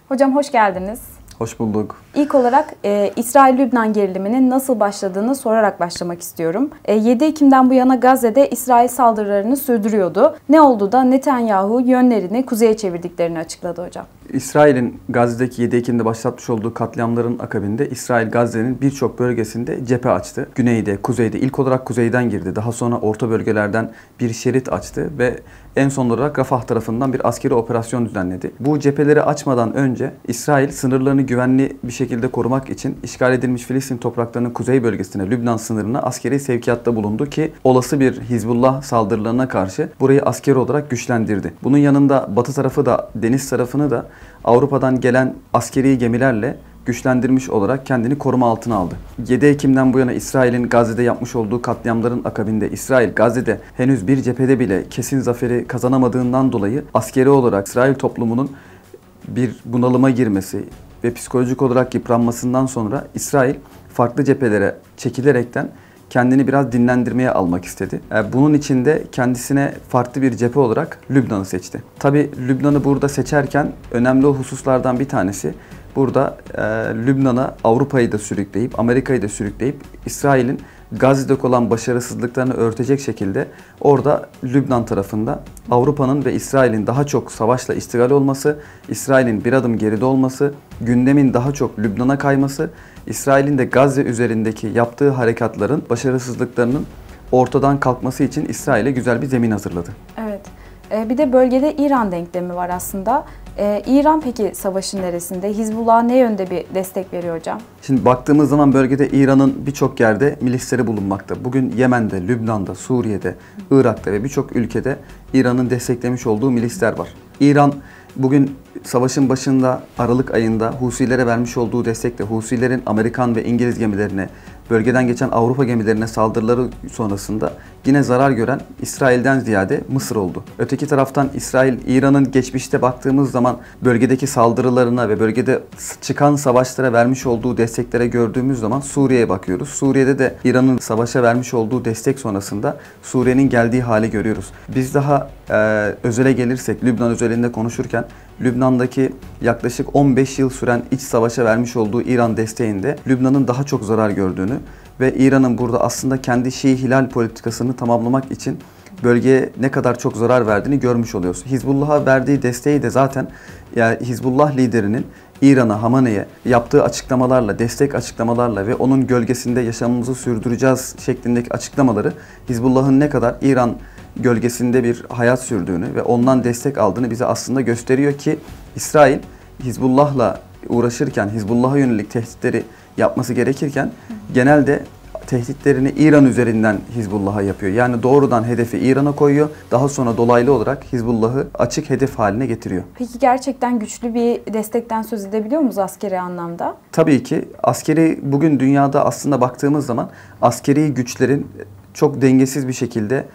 Hocam hoş geldiniz. Hoş bulduk. İlk olarak İsrail-Lübnan geriliminin nasıl başladığını sorarak başlamak istiyorum. 7 Ekim'den bu yana Gazze'de İsrail saldırılarını sürdürüyordu. Ne oldu da Netanyahu yönlerini kuzeye çevirdiklerini açıkladı hocam. İsrail'in Gazze'deki 7 Ekim'de başlatmış olduğu katliamların akabinde İsrail Gazze'nin birçok bölgesinde cephe açtı. Güneyde, kuzeyde, ilk olarak kuzeyden girdi. Daha sonra orta bölgelerden bir şerit açtı ve en son olarak Rafah tarafından bir askeri operasyon düzenledi. Bu cepheleri açmadan önce İsrail sınırlarını güvenli bir şekilde korumak için işgal edilmiş Filistin topraklarının kuzey bölgesine, Lübnan sınırına askeri sevkiyatta bulundu ki olası bir Hizbullah saldırılarına karşı burayı askeri olarak güçlendirdi. Bunun yanında batı tarafı da, deniz tarafını da Avrupa'dan gelen askeri gemilerle güçlendirmiş olarak kendini koruma altına aldı. 7 Ekim'den bu yana İsrail'in Gazze'de yapmış olduğu katliamların akabinde İsrail Gazze'de henüz bir cephede bile kesin zaferi kazanamadığından dolayı askeri olarak İsrail toplumunun bir bunalıma girmesi ve psikolojik olarak yıpranmasından sonra İsrail farklı cephelere çekilerekten kendini biraz dinlendirmeye almak istedi. Bunun için de kendisine farklı bir cephe olarak Lübnan'ı seçti. Tabii Lübnan'ı burada seçerken önemli o hususlardan bir tanesi burada Lübnan'a Avrupa'yı da sürükleyip, Amerika'yı da sürükleyip İsrail'in Gazze'deki olan başarısızlıklarını örtecek şekilde orada Lübnan tarafında Avrupa'nın ve İsrail'in daha çok savaşla iştigal olması, İsrail'in bir adım geride olması, gündemin daha çok Lübnan'a kayması, İsrail'in de Gazze üzerindeki yaptığı harekatların, başarısızlıklarının ortadan kalkması için İsrail'e güzel bir zemin hazırladı. Evet. Bir de bölgede İran denklemi var aslında. İran peki savaşın neresinde? Hizbullah ne yönde bir destek veriyor hocam? Şimdi baktığımız zaman bölgede İran'ın birçok yerde milisleri bulunmakta. Bugün Yemen'de, Lübnan'da, Suriye'de, Irak'ta ve birçok ülkede İran'ın desteklemiş olduğu milisler var. İran bugün savaşın başında Aralık ayında Husilere vermiş olduğu destekle Husilerin Amerikan ve İngiliz gemilerine, bölgeden geçen Avrupa gemilerine saldırıları sonrasında yine zarar gören İsrail'den ziyade Mısır oldu. Öteki taraftan İsrail, İran'ın geçmişte baktığımız zaman bölgedeki saldırılarına ve bölgede çıkan savaşlara vermiş olduğu desteklere gördüğümüz zaman Suriye'ye bakıyoruz. Suriye'de de İran'ın savaşa vermiş olduğu destek sonrasında Suriye'nin geldiği hali görüyoruz. Biz daha özele gelirsek, Lübnan özelinde konuşurken Lübnan'daki yaklaşık 15 yıl süren iç savaşa vermiş olduğu İran desteğinde Lübnan'ın daha çok zarar gördüğünü ve İran'ın burada aslında kendi Şii Hilal politikasını tamamlamak için bölgeye ne kadar çok zarar verdiğini görmüş oluyoruz. Hizbullah'a verdiği desteği de zaten Hizbullah liderinin İran'a, Hamane'ye yaptığı açıklamalarla, destek açıklamalarla ve onun gölgesinde yaşamımızı sürdüreceğiz şeklindeki açıklamaları Hizbullah'ın ne kadar İran gölgesinde bir hayat sürdüğünü ve ondan destek aldığını bize aslında gösteriyor ki İsrail Hizbullah'la uğraşırken, Hizbullah'a yönelik tehditleri yapması gerekirken genelde tehditlerini İran üzerinden Hizbullah'a yapıyor. Yani doğrudan hedefi İran'a koyuyor. Daha sonra dolaylı olarak Hizbullah'ı açık hedef haline getiriyor. Peki gerçekten güçlü bir destekten söz edebiliyor muyuz askeri anlamda? Tabii ki. Askeri bugün dünyada aslında baktığımız zaman askeri güçlerin çok dengesiz bir şekilde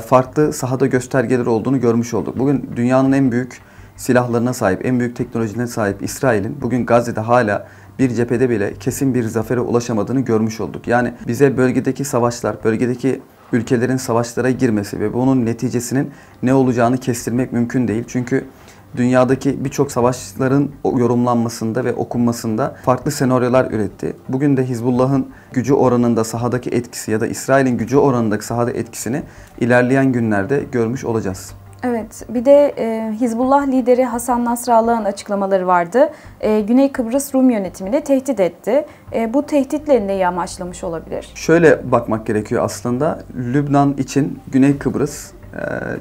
farklı sahada göstergeleri olduğunu görmüş olduk. Bugün dünyanın en büyük silahlarına sahip, en büyük teknolojilerine sahip İsrail'in bugün Gazze'de hala bir cephede bile kesin bir zafere ulaşamadığını görmüş olduk. Yani bize bölgedeki savaşlar, bölgedeki ülkelerin savaşlara girmesi ve bunun neticesinin ne olacağını kestirmek mümkün değil. Çünkü dünyadaki birçok savaşların yorumlanmasında ve okunmasında farklı senaryolar üretti. Bugün de Hizbullah'ın gücü oranında sahadaki etkisi ya da İsrail'in gücü oranındaki sahada etkisini ilerleyen günlerde görmüş olacağız. Evet, bir de Hizbullah lideri Hasan Nasrallah'ın açıklamaları vardı. Güney Kıbrıs Rum yönetimini tehdit etti. Bu tehditle neyi amaçlamış olabilir? Şöyle bakmak gerekiyor aslında. Lübnan için Güney Kıbrıs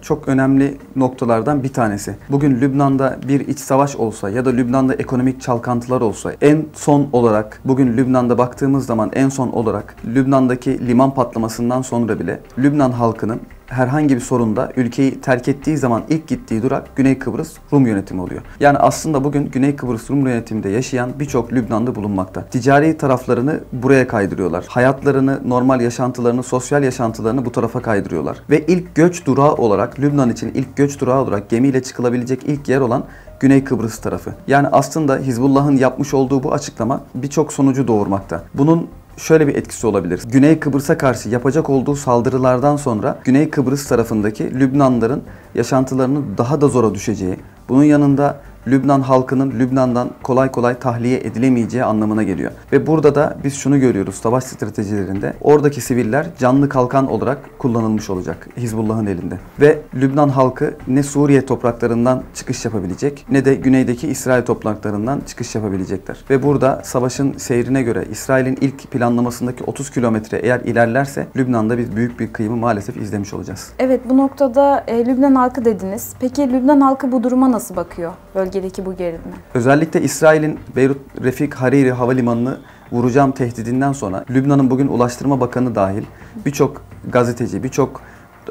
çok önemli noktalardan bir tanesi. Bugün Lübnan'da bir iç savaş olsa ya da Lübnan'da ekonomik çalkantılar olsa en son olarak bugün Lübnan'da baktığımız zaman en son olarak Lübnan'daki liman patlamasından sonra bile Lübnan halkının herhangi bir sorunda ülkeyi terk ettiği zaman ilk gittiği durak Güney Kıbrıs Rum yönetimi oluyor. Yani aslında bugün Güney Kıbrıs Rum yönetiminde yaşayan birçok Lübnanlı bulunmakta. Ticari taraflarını buraya kaydırıyorlar. Hayatlarını, normal yaşantılarını, sosyal yaşantılarını bu tarafa kaydırıyorlar. Ve ilk göç durağı olarak, Lübnan için ilk göç durağı olarak gemiyle çıkılabilecek ilk yer olan Güney Kıbrıs tarafı. Yani aslında Hizbullah'ın yapmış olduğu bu açıklama birçok sonucu doğurmakta. Bunun şöyle bir etkisi olabilir. Güney Kıbrıs'a karşı yapacak olduğu saldırılardan sonra Güney Kıbrıs tarafındaki Lübnanlıların yaşantılarının daha da zora düşeceği, bunun yanında Lübnan halkının Lübnan'dan kolay kolay tahliye edilemeyeceği anlamına geliyor. Ve burada da biz şunu görüyoruz savaş stratejilerinde. Oradaki siviller canlı kalkan olarak kullanılmış olacak Hizbullah'ın elinde. Ve Lübnan halkı ne Suriye topraklarından çıkış yapabilecek ne de güneydeki İsrail topraklarından çıkış yapabilecekler. Ve burada savaşın seyrine göre İsrail'in ilk planlamasındaki 30 kilometre eğer ilerlerse Lübnan'da biz büyük bir kıyımı maalesef izlemiş olacağız. Evet, bu noktada Lübnan halkı dediniz. Peki Lübnan halkı bu duruma nasıl bakıyor? Bölgedeki bu gerilime. Özellikle İsrail'in Beyrut Refik Hariri havalimanını vuracağım tehdidinden sonra Lübnan'ın bugün Ulaştırma Bakanı dahil birçok gazeteci, birçok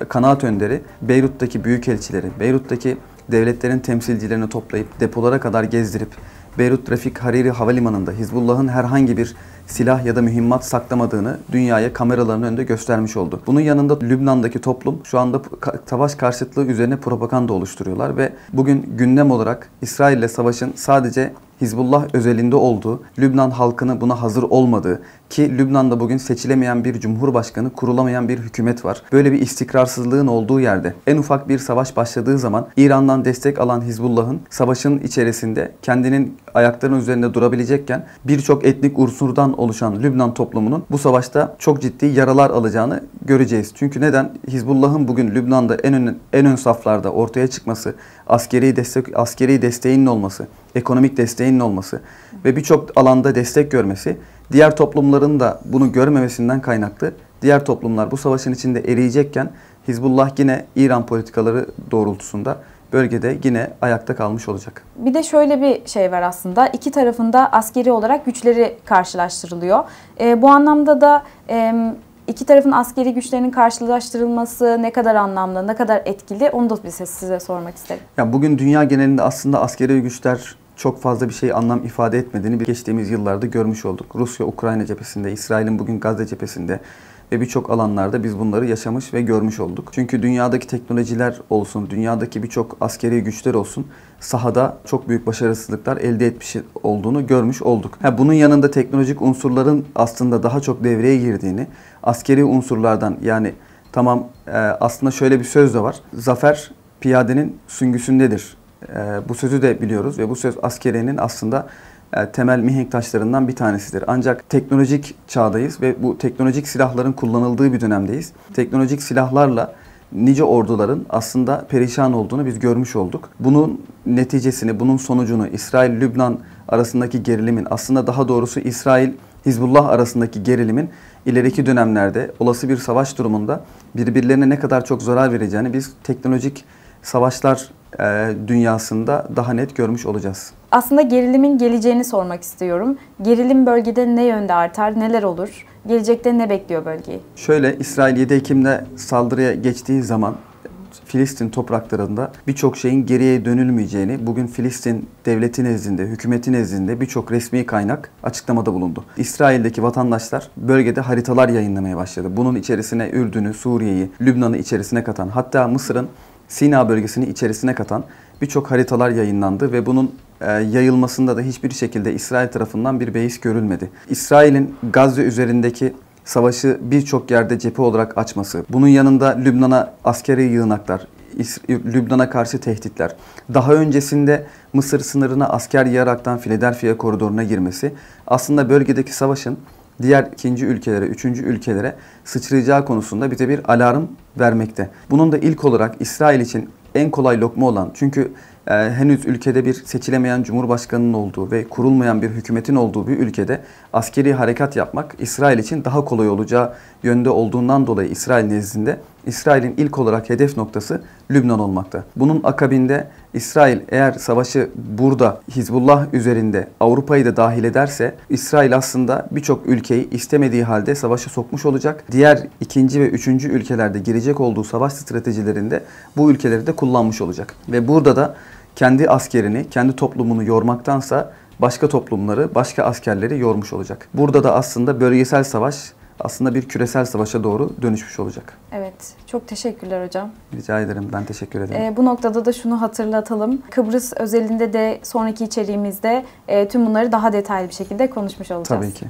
kanaat önderi Beyrut'taki büyükelçileri, Beyrut'taki devletlerin temsilcilerini toplayıp depolara kadar gezdirip Beyrut Refik Hariri havalimanında Hizbullah'ın herhangi bir silah ya da mühimmat saklamadığını dünyaya kameraların önünde göstermiş oldu. Bunun yanında Lübnan'daki toplum şu anda savaş karşıtlığı üzerine propaganda oluşturuyorlar ve bugün gündem olarak İsrail ile savaşın sadece Hizbullah özelinde olduğu, Lübnan halkının buna hazır olmadığı ki Lübnan'da bugün seçilemeyen bir cumhurbaşkanı, kurulamayan bir hükümet var. Böyle bir istikrarsızlığın olduğu yerde en ufak bir savaş başladığı zaman İran'dan destek alan Hizbullah'ın savaşın içerisinde kendinin ayaklarının üzerinde durabilecekken birçok etnik unsurdan oluşan Lübnan toplumunun bu savaşta çok ciddi yaralar alacağını göreceğiz. Çünkü neden? Hizbullah'ın bugün Lübnan'da en ön saflarda ortaya çıkması, askeri desteğinin olması, ekonomik desteğinin olması ve birçok alanda destek görmesi, diğer toplumların da bunu görmemesinden kaynaklı. Diğer toplumlar bu savaşın içinde eriyecekken Hizbullah yine İran politikaları doğrultusunda bölgede yine ayakta kalmış olacak. Bir de şöyle bir şey var aslında. İki tarafında askeri olarak güçleri karşılaştırılıyor. Bu anlamda da İki tarafın askeri güçlerinin karşılaştırılması ne kadar anlamlı, ne kadar etkili onu da size sormak isterim. Yani bugün dünya genelinde aslında askeri güçler çok fazla bir şey anlam ifade etmediğini geçtiğimiz yıllarda görmüş olduk. Rusya, Ukrayna cephesinde, İsrail'in bugün Gazze cephesinde ve birçok alanlarda biz bunları yaşamış ve görmüş olduk. Çünkü dünyadaki teknolojiler olsun, dünyadaki birçok askeri güçler olsun sahada çok büyük başarısızlıklar elde etmiş olduğunu görmüş olduk. Bunun yanında teknolojik unsurların aslında daha çok devreye girdiğini, askeri unsurlardan yani tamam aslında şöyle bir söz de var. Zafer piyadenin süngüsündedir. Bu sözü de biliyoruz ve bu söz askeriyenin aslında temel mihenk taşlarından bir tanesidir. Ancak teknolojik çağdayız ve bu teknolojik silahların kullanıldığı bir dönemdeyiz. Teknolojik silahlarla nice orduların aslında perişan olduğunu biz görmüş olduk. Bunun neticesini, bunun sonucunu İsrail-Lübnan arasındaki gerilimin, aslında daha doğrusu İsrail-Hizbullah arasındaki gerilimin ileriki dönemlerde olası bir savaş durumunda birbirlerine ne kadar çok zarar vereceğini biz teknolojik savaşlar dünyasında daha net görmüş olacağız. Aslında gerilimin geleceğini sormak istiyorum. Gerilim bölgede ne yönde artar, neler olur? Gelecekte ne bekliyor bölgeyi? Şöyle, İsrail 7 Ekim'de saldırıya geçtiği zaman Filistin topraklarında birçok şeyin geriye dönülmeyeceğini bugün Filistin devleti nezdinde, hükümeti nezdinde birçok resmi kaynak açıklamada bulundu. İsrail'deki vatandaşlar bölgede haritalar yayınlamaya başladı. Bunun içerisine Ürdün'ü, Suriye'yi, Lübnan'ı içerisine katan, hatta Mısır'ın Sina bölgesini içerisine katan birçok haritalar yayınlandı ve bunun yayılmasında da hiçbir şekilde İsrail tarafından bir beis görülmedi. İsrail'in Gazze üzerindeki savaşı birçok yerde cephe olarak açması, bunun yanında Lübnan'a askeri yığınaklar, Lübnan'a karşı tehditler, daha öncesinde Mısır sınırına asker yığaraktan Philadelphia koridoruna girmesi aslında bölgedeki savaşın diğer ikinci ülkelere, üçüncü ülkelere sıçrayacağı konusunda bize bir alarm vermekte. Bunun da ilk olarak İsrail için en kolay lokma olan, çünkü henüz ülkede bir seçilemeyen cumhurbaşkanının olduğu ve kurulmayan bir hükümetin olduğu bir ülkede askeri harekat yapmak İsrail için daha kolay olacağı yönde olduğundan dolayı İsrail nezdinde İsrail'in ilk olarak hedef noktası Lübnan olmakta. Bunun akabinde İsrail eğer savaşı burada Hizbullah üzerinde Avrupa'yı da dahil ederse İsrail aslında birçok ülkeyi istemediği halde savaşa sokmuş olacak. Diğer ikinci ve üçüncü ülkelerde girecek olduğu savaş stratejilerinde bu ülkeleri de kullanmış olacak. Ve burada da kendi askerini, kendi toplumunu yormaktansa başka toplumları, başka askerleri yormuş olacak. Burada da aslında bölgesel savaş aslında bir küresel savaşa doğru dönüşmüş olacak. Evet, çok teşekkürler hocam. Rica ederim, ben teşekkür ederim. Bu noktada da şunu hatırlatalım. Kıbrıs özelinde de sonraki içeriğimizde tüm bunları daha detaylı bir şekilde konuşmuş olacağız. Tabii ki.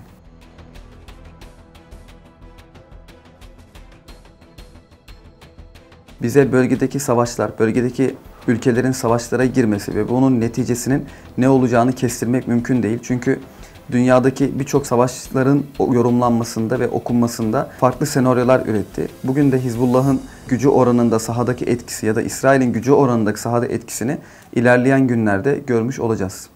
Bize bölgedeki savaşlar, bölgedeki ülkelerin savaşlara girmesi ve bunun neticesinin ne olacağını kestirmek mümkün değil. Çünkü dünyadaki birçok savaşların yorumlanmasında ve okunmasında farklı senaryolar üretti. Bugün de Hizbullah'ın gücü oranında sahadaki etkisi ya da İsrail'in gücü oranındaki sahada etkisini ilerleyen günlerde görmüş olacağız.